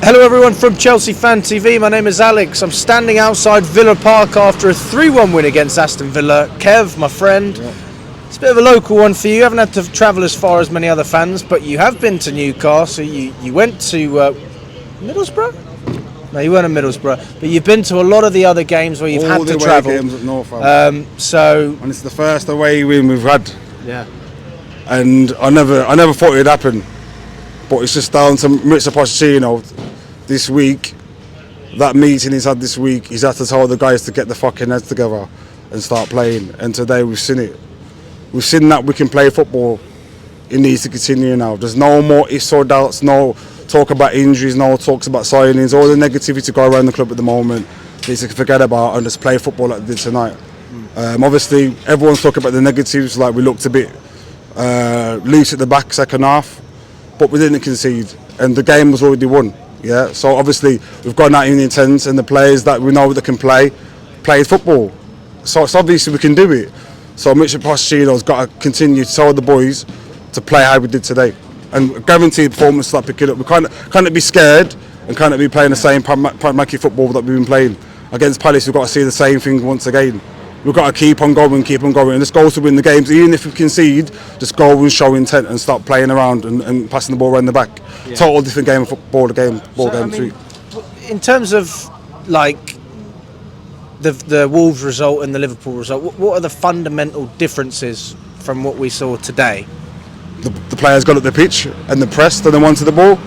Hello everyone from Chelsea Fan TV, my name is Alex. I'm standing outside Villa Park after a 3-1 win against Aston Villa. Kev, my friend, it's a bit of a local one for you. You haven't had to travel as far as many other fans, but you have been to Newcastle. You went to Middlesbrough? No, you weren't at Middlesbrough, but you've been to a lot of the other games where you've had to travel. All the away games at North. And it's the first away win we've had. Yeah. And I never thought it'd happen. But it's just down to Mr. Pochettino this week. That meeting he's had this week, he's had to tell the guys to get the fucking heads together and start playing. And today we've seen it. We've seen that we can play football. It needs to continue now. There's no more ifs or doubts, no talk about injuries, no talks about signings. All the negativity go around the club at the moment needs to forget about and just play football like they did tonight. Obviously, everyone's talking about the negatives, like we looked a bit loose at the back second half. But we didn't concede, and the game was already won. Yeah, so obviously we've gone out in the intense, and the players that we know that can play football. So it's obviously we can do it. So Mr. Pochettino's got to continue to tell the boys to play how we did today, and guarantee performance start picking up. We can't be scared and can't be playing the same pragmatic football that we've been playing against Palace. We've got to see the same thing once again. We've got to keep on going, and just go to win the games. Even if we concede, just go and show intent and start playing around and passing the ball around the back. Yeah. Total different game of football, in terms of like the Wolves result and the Liverpool result, what are the fundamental differences from what we saw today? The players got at the pitch and the pressed and they wanted the ball.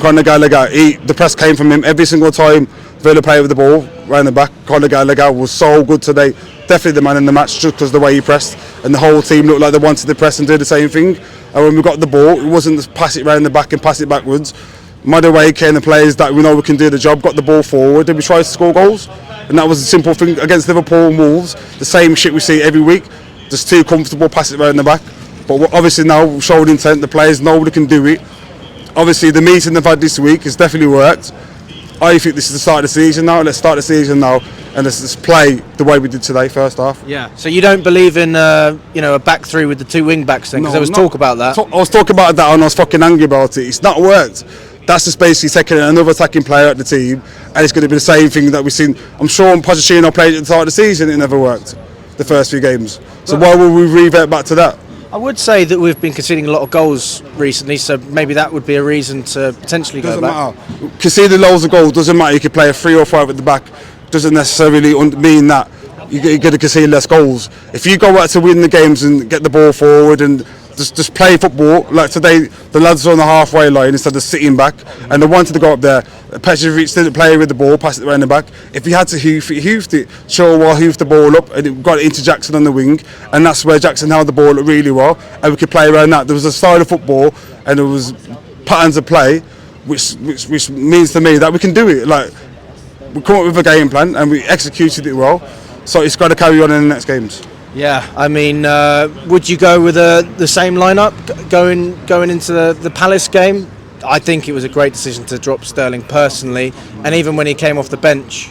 Conor Gallagher, the press came from him every single time. Villa played with the ball round the back. Conor Gallagher was so good today. Definitely the man in the match just because of the way he pressed, and the whole team looked like they wanted to press and do the same thing. And when we got the ball, it wasn't just pass it round the back and pass it backwards. Madueke and the players that we know we can do the job got the ball forward and we tried to score goals. And that was a simple thing against Liverpool and Wolves. The same shit we see every week. Just too comfortable, pass it round the back. But obviously now we've showed intent. The players know they can do it. Obviously the meeting they've had this week has definitely worked. I think this is the start of the season now. Let's start the season now and let's just play the way we did today, first half. Yeah. So you don't believe in a back three with the two wing backs then? Because there was talk about that. I was talking about that and I was fucking angry about it. It's not worked. That's just basically taking another attacking player at the team, and it's going to be the same thing that we've seen. I'm sure when Pochettino played at the start of the season, it never worked. The first few games. So why would we revert back to that? I would say that we've been conceding a lot of goals recently, so maybe that would be a reason to potentially go back. Doesn't matter. Conceding loads of goals doesn't matter. You could play a 3 or 5 at the back. Doesn't necessarily mean that you're going to concede less goals. If you go out to win the games and get the ball forward and just play football, like today, the lads are on the halfway line instead of sitting back, and they wanted to go up there. Petrovic didn't play with the ball, passed it around the back. If he had to hoof it, he hoofed it. Chilwell hoofed the ball up and it got it into Jackson on the wing, and that's where Jackson held the ball really well, and we could play around that. There was a style of football and there was patterns of play, which means to me that we can do it. Like, we come up with a game plan and we executed it well, so it's got to carry on in the next games. Yeah, I mean, would you go with the same lineup going into the Palace game? I think it was a great decision to drop Sterling personally, and even when he came off the bench,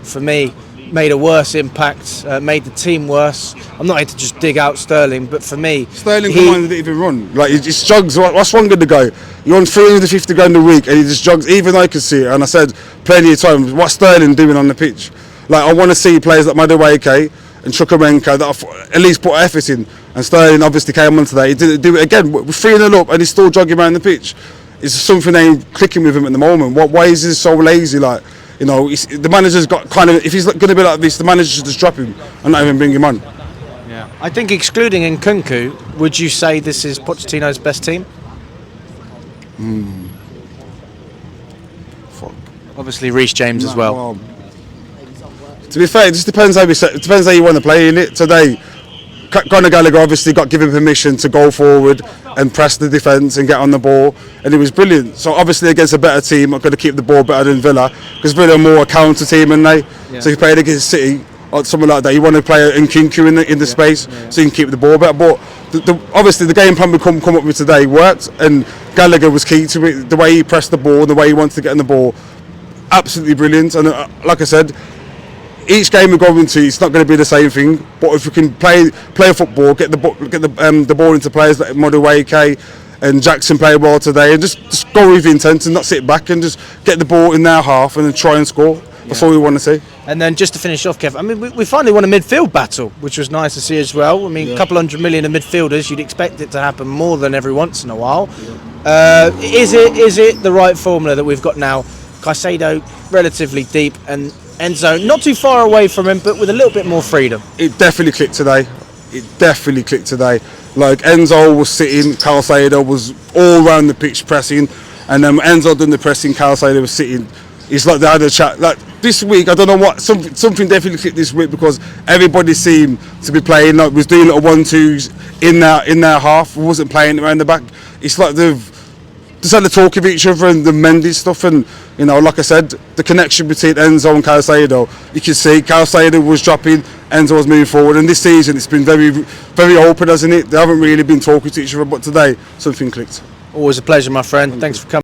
for me, made a worse impact, made the team worse. I'm not here to just dig out Sterling, but for me, Sterling didn't even run. Like, he just jogs. What's wrong with the guy? You're on 350 grand a week and he just jogs. Even I could see it, and I said plenty of times, what's Sterling doing on the pitch? Like, I want to see players like Madueke and Chukwuemeka that at least put effort in, and Sterling obviously came on today. He didn't do it again. We're 3-0 up and he's still jogging around the pitch. It's something that ain't clicking with him at the moment. Why is he so lazy? Like, the manager's got if he's going to be like this, the manager should just drop him and not even bring him on. Yeah, I think excluding Nkunku, would you say this is Pochettino's best team? Fuck. Obviously, Reece James as well. To be fair, it just depends how you want to play in it. Today, Conor Gallagher obviously got given permission to go forward and press the defence and get on the ball, and it was brilliant. So obviously against a better team, I'm going to keep the ball better than Villa, because Villa are more a counter team than they. Yeah. So if you played against City or something like that, you want to play Nkunku in the space, so you can keep the ball better. But obviously the game plan we come up with today worked, and Gallagher was key to it. The way he pressed the ball, the way he wanted to get on the ball, absolutely brilliant. And like I said, each game we go into, it's not going to be the same thing. But if we can play football, get the ball into players like Madueke and Jackson played well today, and just go with intent and not sit back and just get the ball in their half and then try and score. That's all we want to see. And then just to finish off, Kev, I mean, we finally won a midfield battle, which was nice to see as well. I mean, a couple 100 million of midfielders, you'd expect it to happen more than every once in a while. Is it the right formula that we've got now? Caicedo relatively deep and Enzo not too far away from him, but with a little bit more freedom. It definitely clicked today. Like Enzo was sitting, Caicedo was all around the pitch pressing, and then Enzo done the pressing, Caicedo was sitting. It's like they had a chat. Like this week, I don't know what, something definitely clicked this week because everybody seemed to be playing, like was doing little 1-2s in their half, wasn't playing around the back. It's like they've just had the talk of each other and the mended stuff, and you know, like I said, the connection between Enzo and Caicedo, you can see Caicedo was dropping, Enzo was moving forward, and this season it's been very, very open, hasn't it? They haven't really been talking to each other, but today something clicked. Always a pleasure, my friend. Thanks for coming.